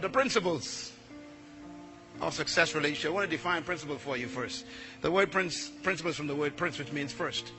the principles of success relationship. I want to define principle for you first. The word principle is from the word prince, which means first.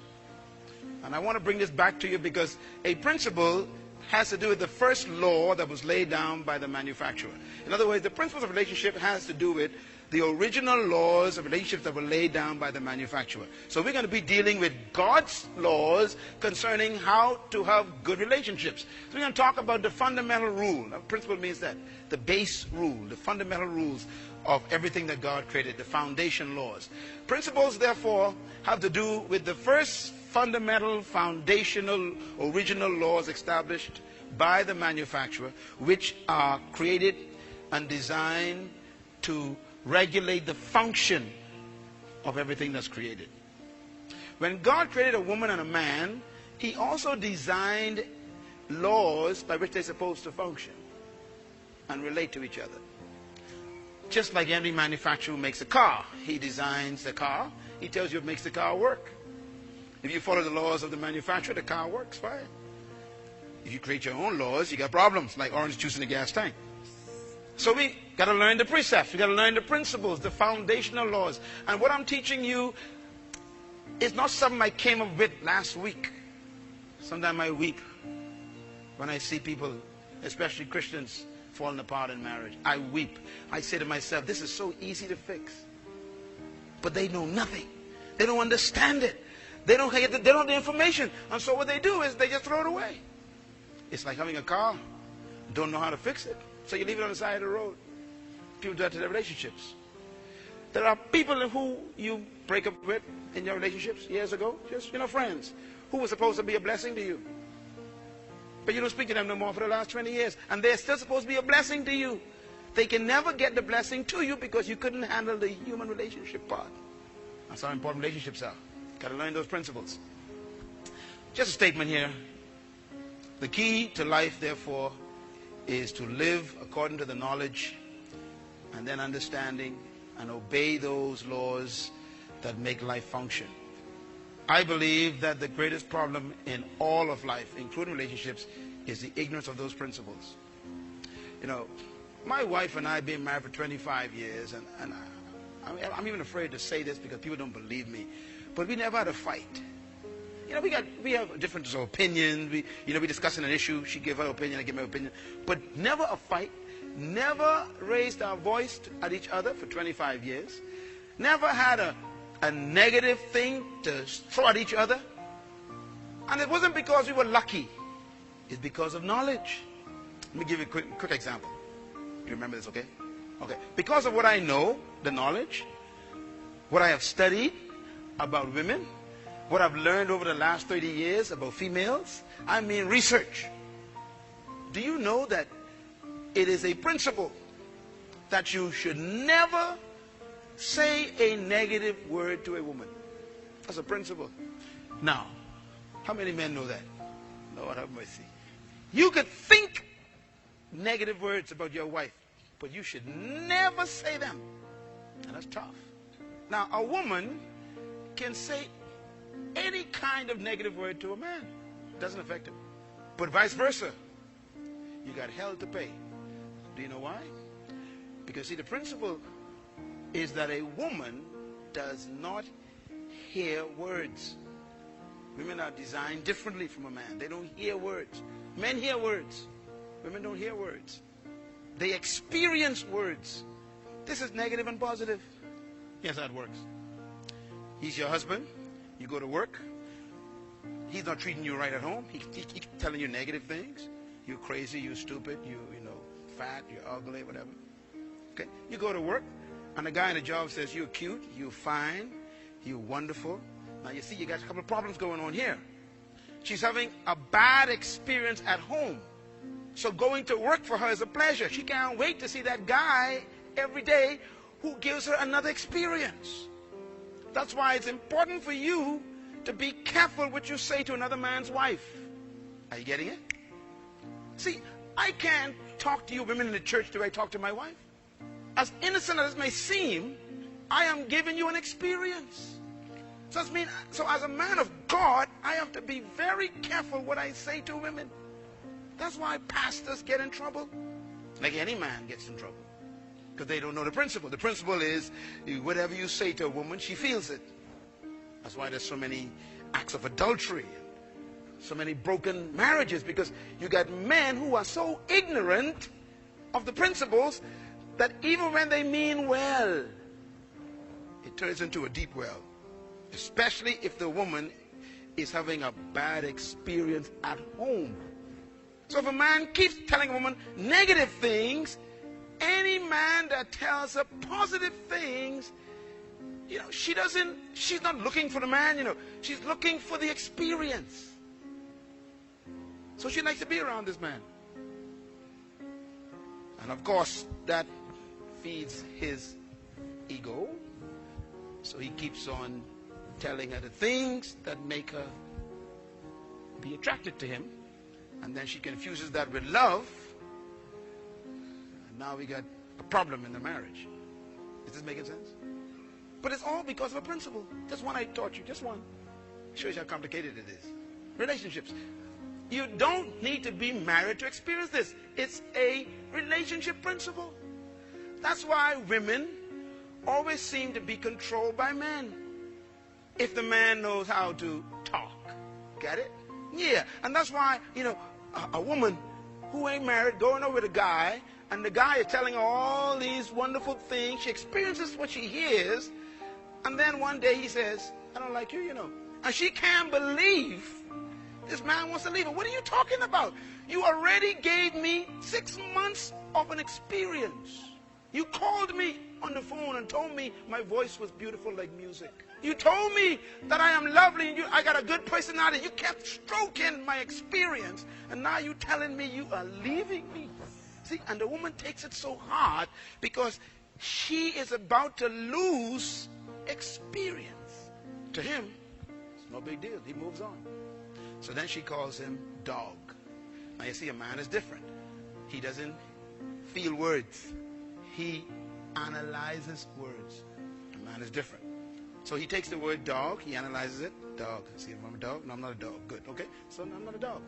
And I want to bring this back to you because a principle has to do with the first law that was laid down by the manufacturer. In other words, the principles of relationship has to do with the original laws of relationships that were laid down by the manufacturer. So we're going to be dealing with God's laws concerning how to have good relationships. So we're going to talk about the fundamental rule. Now, principle means that. The base rule, the fundamental rules of everything that God created, the foundation laws. Principles, therefore, have to do with the first fundamental, foundational, original laws established by the manufacturer, which are created and designed to regulate the function of everything that's created. When God created a woman and a man, He also designed laws by which they're supposed to function and relate to each other. Just like every manufacturer who makes a car, he designs the car, he tells you what makes the car work. If you follow the laws of the manufacturer, the car works fine. If you create your own laws, you got problems, like orange juice in the gas tank. So we got to learn the precepts, we got to learn the principles, the foundational laws. And what I'm teaching you is not something I came up with last week. Sometimes I weep when I see people, especially Christians, falling apart in marriage. I weep. I say to myself, this is so easy to fix. But they know nothing. They don't understand it. They don't have the information. And so what they do is they just throw it away. It's like having a car, don't know how to fix it. So you leave it on the side of the road. People do that to their relationships. There are people who you break up with in your relationships years ago, just, friends, who were supposed to be a blessing to you. But you don't speak to them no more for the last 20 years. And they're still supposed to be a blessing to you. They can never get the blessing to you because you couldn't handle the human relationship part. That's how important relationships are. Got to learn those principles. Just a statement here. The key to life, therefore, is to live according to the knowledge and then understanding and obey those laws that make life function. I believe that the greatest problem in all of life, including relationships, is the ignorance of those principles. My wife and I have been married for 25 years, and I'm even afraid to say this because people don't believe me, but we never had a fight. We have different opinions. We discussing an issue. She gave her opinion, I give my opinion, but never a fight. Never raised our voice at each other for 25 years. Never had a negative thing to throw at each other. And it wasn't because we were lucky. It's because of knowledge. Let me give you a quick example. You remember this, okay? Okay. Because of what I know, the knowledge, what I have studied about women, what I've learned over the last 30 years about females, I mean research. Do you know that it is a principle that you should never say a negative word to a woman? That's a principle. Now, how many men know that? Lord have mercy. You could think negative words about your wife, but you should never say them. And that's tough. Now, a woman can say any kind of negative word to a man. It doesn't affect him. But vice versa. You got hell to pay. Do you know why? Because, see, the principle is that a woman does not hear words. Women are designed differently from a man. They don't hear words. Men hear words. Women don't hear words. They experience words. This is negative and positive. Yes, that works. He's your husband. You go to work. He's not treating you right at home. He's telling you negative things. You're crazy, you're stupid, you fat, you're ugly, whatever. Okay? You go to work, and the guy in the job says, you're cute, you're fine, you're wonderful. Now you see, you got a couple of problems going on here. She's having a bad experience at home. So going to work for her is a pleasure. She can't wait to see that guy every day who gives her another experience. That's why it's important for you to be careful what you say to another man's wife. Are you getting it? See, I can't talk to you women in the church the way I talk to my wife. As innocent as it may seem, I am giving you an experience. So as a man of God, I have to be very careful what I say to women. That's why pastors get in trouble. Like any man gets in trouble. Because they don't know the principle. The principle is, whatever you say to a woman, she feels it. That's why there's so many acts of adultery, so many broken marriages, because you got men who are so ignorant of the principles that even when they mean well, it turns into a deep well. Especially if the woman is having a bad experience at home. So if a man keeps telling a woman negative things, any man that tells her positive things, she's not looking for the man, she's looking for the experience. So she likes to be around this man. And of course, that feeds his ego. So he keeps on telling her the things that make her be attracted to him. And then she confuses that with love. And now we got a problem in the marriage. Is this making sense? But it's all because of a principle. Just one I taught you. Just one. Shows you how complicated it is. Relationships. You don't need to be married to experience this. It's a relationship principle. That's why women always seem to be controlled by men. If the man knows how to talk. Get it? Yeah. And that's why, a woman who ain't married going over with a guy, and the guy is telling her all these wonderful things. She experiences what she hears. And then one day he says, I don't like you, And she can't believe this man wants to leave her. What are you talking about? You already gave me 6 months of an experience. You called me on the phone and told me my voice was beautiful like music. You told me that I am lovely and I got a good personality. You kept stroking my experience. And now you're telling me you are leaving me. See, and the woman takes it so hard because she is about to lose experience. To him, it's no big deal. He moves on. So then she calls him dog. Now you see, a man is different. He doesn't feel words. He analyzes words. A man is different. So he takes the word dog, he analyzes it. Dog. See, I'm a dog? No, I'm not a dog. Good. Okay. So I'm not a dog.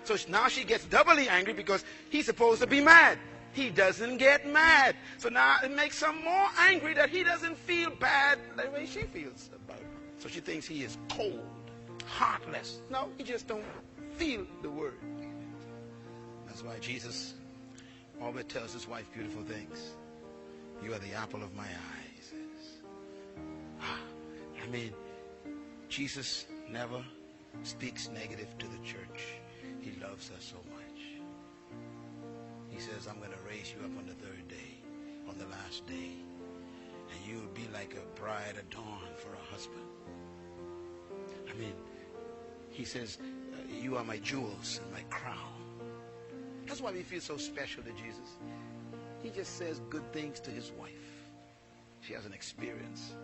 So now she gets doubly angry because he's supposed to be mad. He doesn't get mad. So now it makes her more angry that he doesn't feel bad the way she feels about it. So she thinks he is cold, heartless. No, he just don't feel the word. That's why Jesus always tells his wife beautiful things. You are the apple of my eye, he says. Jesus never speaks negative to the church. He loves her so much. He says, I'm going to raise you up on the third day, on the last day. And you will be like a bride adorned for a husband. He says, you are my jewels and my crown. That's why we feel so special to Jesus. He just says good things to his wife. She has an experience.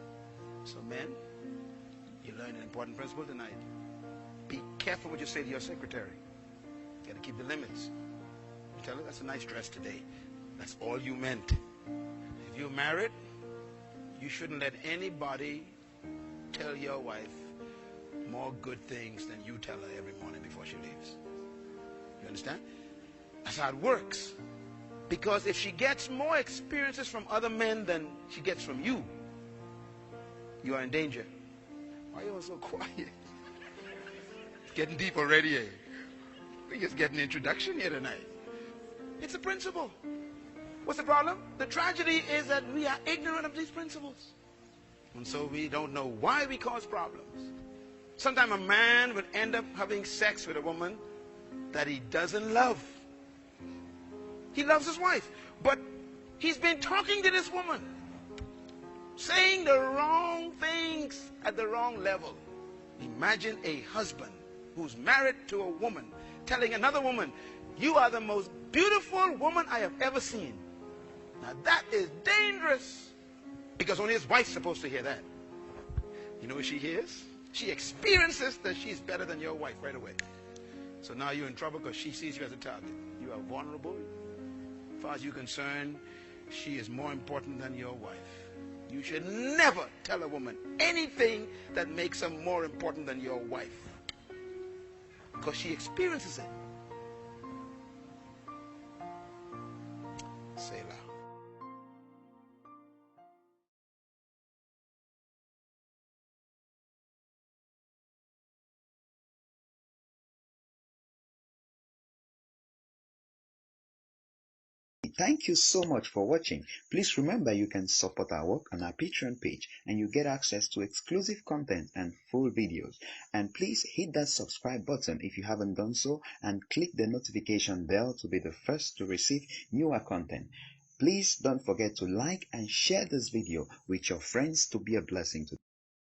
So men, you learned an important principle tonight. Be careful what you say to your secretary. You got to keep the limits. You tell her, that's a nice dress today. That's all you meant. If you're married, you shouldn't let anybody tell your wife more good things than you tell her every morning before she leaves. You understand? That's how it works. Because if she gets more experiences from other men than she gets from you, you are in danger. Why are you all so quiet? It's getting deep already, eh? We're just getting an introduction here tonight. It's a principle. What's the problem? The tragedy is that we are ignorant of these principles. And so we don't know why we cause problems. Sometimes a man would end up having sex with a woman that he doesn't love. He loves his wife, but he's been talking to this woman, saying the wrong things at the wrong level. Imagine a husband who's married to a woman telling another woman, you are the most beautiful woman I have ever seen. Now that is dangerous, because only his wife's supposed to hear that. You know what she hears? She experiences that she's better than your wife right away. So now you're in trouble because she sees you as a target. You are vulnerable. As far as you're concerned, she is more important than your wife. You should never tell a woman anything that makes her more important than your wife, because she experiences it. Selah. Thank you so much for watching. Please remember you can support our work on our Patreon page and you get access to exclusive content and full videos. And please hit that subscribe button if you haven't done so and click the notification bell to be the first to receive newer content. Please don't forget to like and share this video with your friends to be a blessing to them.